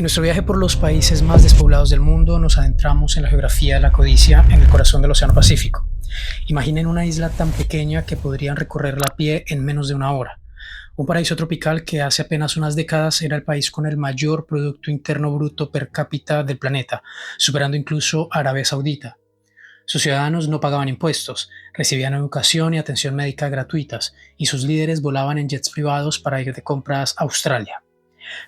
En nuestro viaje por los países más despoblados del mundo nos adentramos en la geografía de la codicia en el corazón del Océano Pacífico. Imaginen una isla tan pequeña que podrían recorrerla a pie en menos de una hora. Un paraíso tropical que hace apenas unas décadas era el país con el mayor Producto Interno Bruto per cápita del planeta, superando incluso a Arabia Saudita. Sus ciudadanos no pagaban impuestos, recibían educación y atención médica gratuitas, y sus líderes volaban en jets privados para ir de compras a Australia.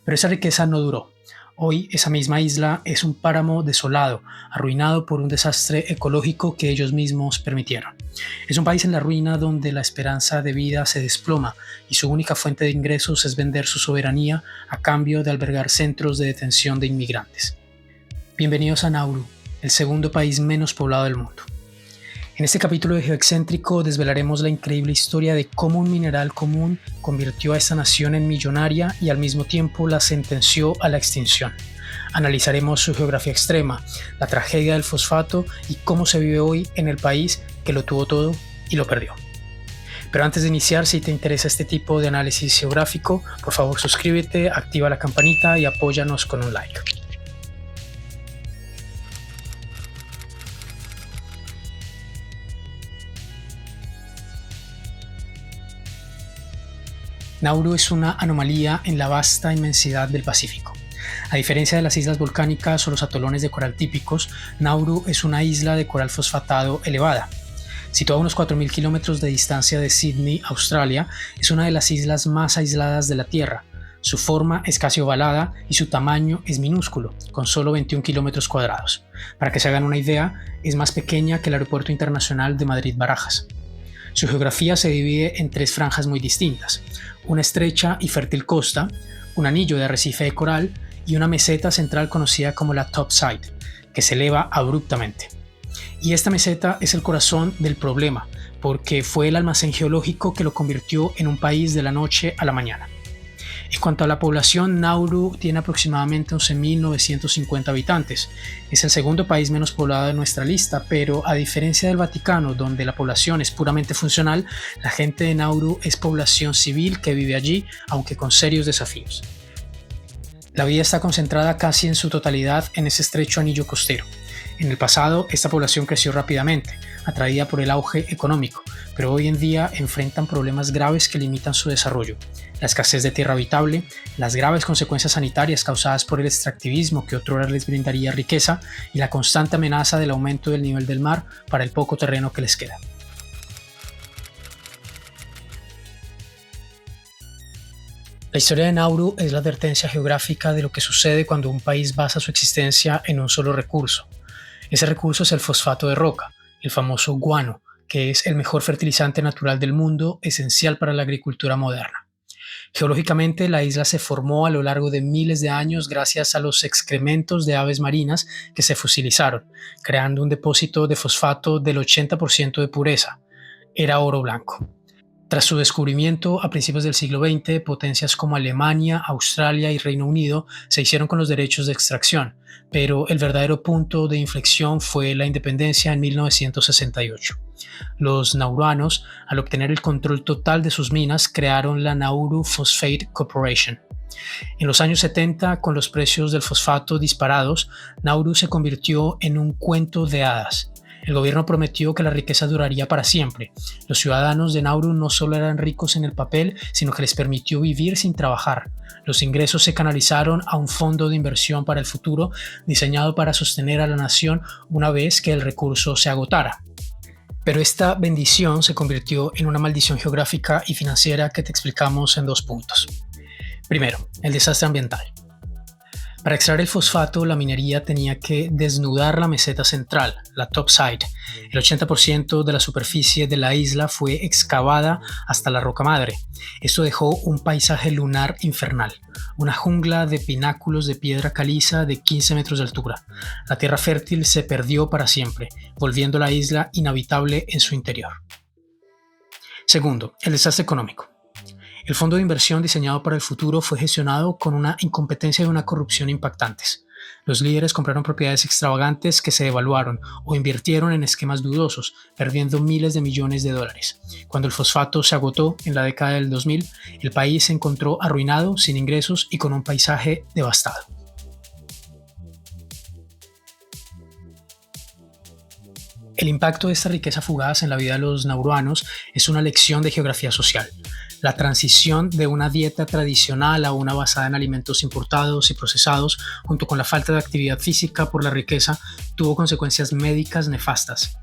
Pero esa riqueza no duró. Hoy esa misma isla es un páramo desolado, arruinado por un desastre ecológico que ellos mismos permitieron. Es un país en la ruina donde la esperanza de vida se desploma y su única fuente de ingresos es vender su soberanía a cambio de albergar centros de detención de inmigrantes. Bienvenidos a Nauru, el segundo país menos poblado del mundo. En este capítulo de Geoexcéntrico desvelaremos la increíble historia de cómo un mineral común convirtió a esta nación en millonaria y al mismo tiempo la sentenció a la extinción. Analizaremos su geografía extrema, la tragedia del fosfato y cómo se vive hoy en el país que lo tuvo todo y lo perdió. Pero antes de iniciar, si te interesa este tipo de análisis geográfico, por favor suscríbete, activa la campanita y apóyanos con un like. Nauru es una anomalía en la vasta inmensidad del Pacífico. A diferencia de las islas volcánicas o los atolones de coral típicos, Nauru es una isla de coral fosfatado elevada. Situada a unos 4.000 kilómetros de distancia de Sydney, Australia, es una de las islas más aisladas de la Tierra. Su forma es casi ovalada y su tamaño es minúsculo, con solo 21 kilómetros cuadrados. Para que se hagan una idea, es más pequeña que el Aeropuerto Internacional de Madrid-Barajas. Su geografía se divide en tres franjas muy distintas: una estrecha y fértil costa, un anillo de arrecife de coral y una meseta central conocida como la Topside, que se eleva abruptamente. Y esta meseta es el corazón del problema, porque fue el almacén geológico que lo convirtió en un país de la noche a la mañana. En cuanto a la población, Nauru tiene aproximadamente 11.950 habitantes. Es el segundo país menos poblado de nuestra lista, pero a diferencia del Vaticano, donde la población es puramente funcional, la gente de Nauru es población civil que vive allí, aunque con serios desafíos. La vida está concentrada casi en su totalidad en ese estrecho anillo costero. En el pasado, esta población creció rápidamente, atraída por el auge económico, pero hoy en día enfrentan problemas graves que limitan su desarrollo: la escasez de tierra habitable, las graves consecuencias sanitarias causadas por el extractivismo que otrora les brindaría riqueza y la constante amenaza del aumento del nivel del mar para el poco terreno que les queda. La historia de Nauru es la advertencia geográfica de lo que sucede cuando un país basa su existencia en un solo recurso. Ese recurso es el fosfato de roca, el famoso guano, que es el mejor fertilizante natural del mundo, esencial para la agricultura moderna. Geológicamente, la isla se formó a lo largo de miles de años gracias a los excrementos de aves marinas que se fosilizaron, creando un depósito de fosfato del 80% de pureza. Era oro blanco. Tras su descubrimiento a principios del siglo XX, potencias como Alemania, Australia y Reino Unido se hicieron con los derechos de extracción, pero el verdadero punto de inflexión fue la independencia en 1968. Los nauruanos, al obtener el control total de sus minas, crearon la Nauru Phosphate Corporation. En los años 70, con los precios del fosfato disparados, Nauru se convirtió en un cuento de hadas. El gobierno prometió que la riqueza duraría para siempre. Los ciudadanos de Nauru no solo eran ricos en el papel, sino que les permitió vivir sin trabajar. Los ingresos se canalizaron a un fondo de inversión para el futuro, diseñado para sostener a la nación una vez que el recurso se agotara. Pero esta bendición se convirtió en una maldición geográfica y financiera que te explicamos en 2 puntos. Primero, el desastre ambiental. Para extraer el fosfato, la minería tenía que desnudar la meseta central, la Topside. El 80% de la superficie de la isla fue excavada hasta la roca madre. Esto dejó un paisaje lunar infernal, una jungla de pináculos de piedra caliza de 15 metros de altura. La tierra fértil se perdió para siempre, volviendo la isla inhabitable en su interior. Segundo, el desastre económico. El fondo de inversión diseñado para el futuro fue gestionado con una incompetencia y una corrupción impactantes. Los líderes compraron propiedades extravagantes que se devaluaron o invirtieron en esquemas dudosos, perdiendo miles de millones de dólares. Cuando el fosfato se agotó en la década del 2000, el país se encontró arruinado, sin ingresos y con un paisaje devastado. El impacto de esta riqueza fugaz en la vida de los nauruanos es una lección de geografía social. La transición de una dieta tradicional a una basada en alimentos importados y procesados, junto con la falta de actividad física por la riqueza, tuvo consecuencias médicas nefastas.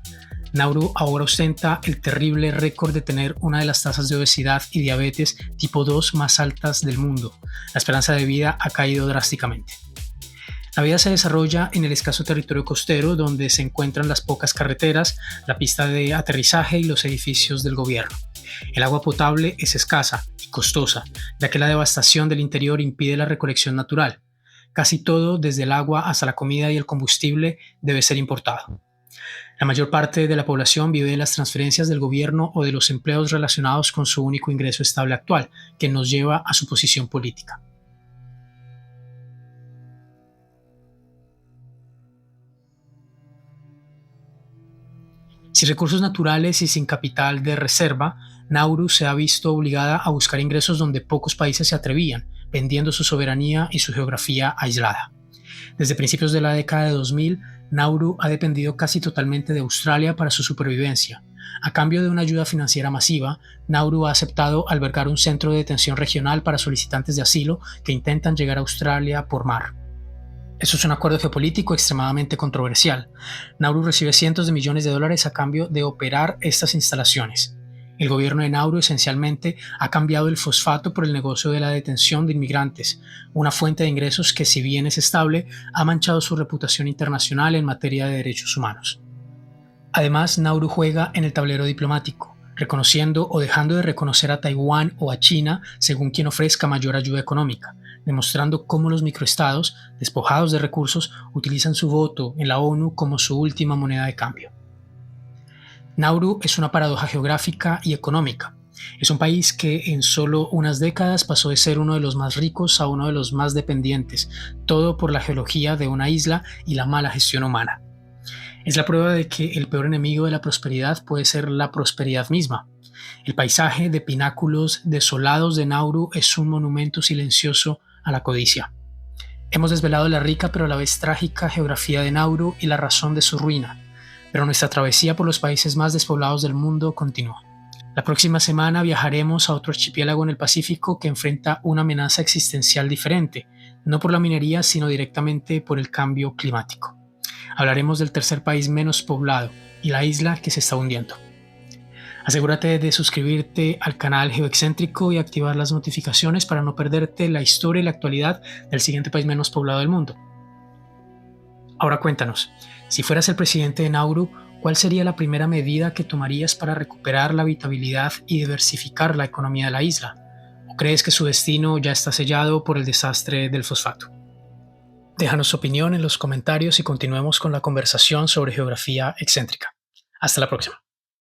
Nauru ahora ostenta el terrible récord de tener una de las tasas de obesidad y diabetes tipo 2 más altas del mundo. La esperanza de vida ha caído drásticamente. La vida se desarrolla en el escaso territorio costero donde se encuentran las pocas carreteras, la pista de aterrizaje y los edificios del gobierno. El agua potable es escasa y costosa, ya que la devastación del interior impide la recolección natural. Casi todo, desde el agua hasta la comida y el combustible, debe ser importado. La mayor parte de la población vive de las transferencias del gobierno o de los empleos relacionados con su único ingreso estable actual, que nos lleva a su posición política. Sin recursos naturales y sin capital de reserva, Nauru se ha visto obligada a buscar ingresos donde pocos países se atrevían, vendiendo su soberanía y su geografía aislada. Desde principios de la década de 2000, Nauru ha dependido casi totalmente de Australia para su supervivencia. A cambio de una ayuda financiera masiva, Nauru ha aceptado albergar un centro de detención regional para solicitantes de asilo que intentan llegar a Australia por mar. Eso es un acuerdo geopolítico extremadamente controversial. Nauru recibe cientos de millones de dólares a cambio de operar estas instalaciones. El gobierno de Nauru esencialmente ha cambiado el fosfato por el negocio de la detención de inmigrantes, una fuente de ingresos que, si bien es estable, ha manchado su reputación internacional en materia de derechos humanos. Además, Nauru juega en el tablero diplomático, reconociendo o dejando de reconocer a Taiwán o a China según quien ofrezca mayor ayuda económica, demostrando cómo los microestados, despojados de recursos, utilizan su voto en la ONU como su última moneda de cambio. Nauru es una paradoja geográfica y económica. Es un país que en solo unas décadas pasó de ser uno de los más ricos a uno de los más dependientes, todo por la geología de una isla y la mala gestión humana. Es la prueba de que el peor enemigo de la prosperidad puede ser la prosperidad misma. El paisaje de pináculos desolados de Nauru es un monumento silencioso a la codicia. Hemos desvelado la rica pero a la vez trágica geografía de Nauru y la razón de su ruina, pero nuestra travesía por los países más despoblados del mundo continúa. La próxima semana viajaremos a otro archipiélago en el Pacífico que enfrenta una amenaza existencial diferente, no por la minería, sino directamente por el cambio climático. Hablaremos del tercer país menos poblado y la isla que se está hundiendo. Asegúrate de suscribirte al canal Geoexcéntrico y activar las notificaciones para no perderte la historia y la actualidad del siguiente país menos poblado del mundo. Ahora cuéntanos, si fueras el presidente de Nauru, ¿cuál sería la primera medida que tomarías para recuperar la habitabilidad y diversificar la economía de la isla? ¿O crees que su destino ya está sellado por el desastre del fosfato? Déjanos su opinión en los comentarios y continuemos con la conversación sobre geografía excéntrica. Hasta la próxima.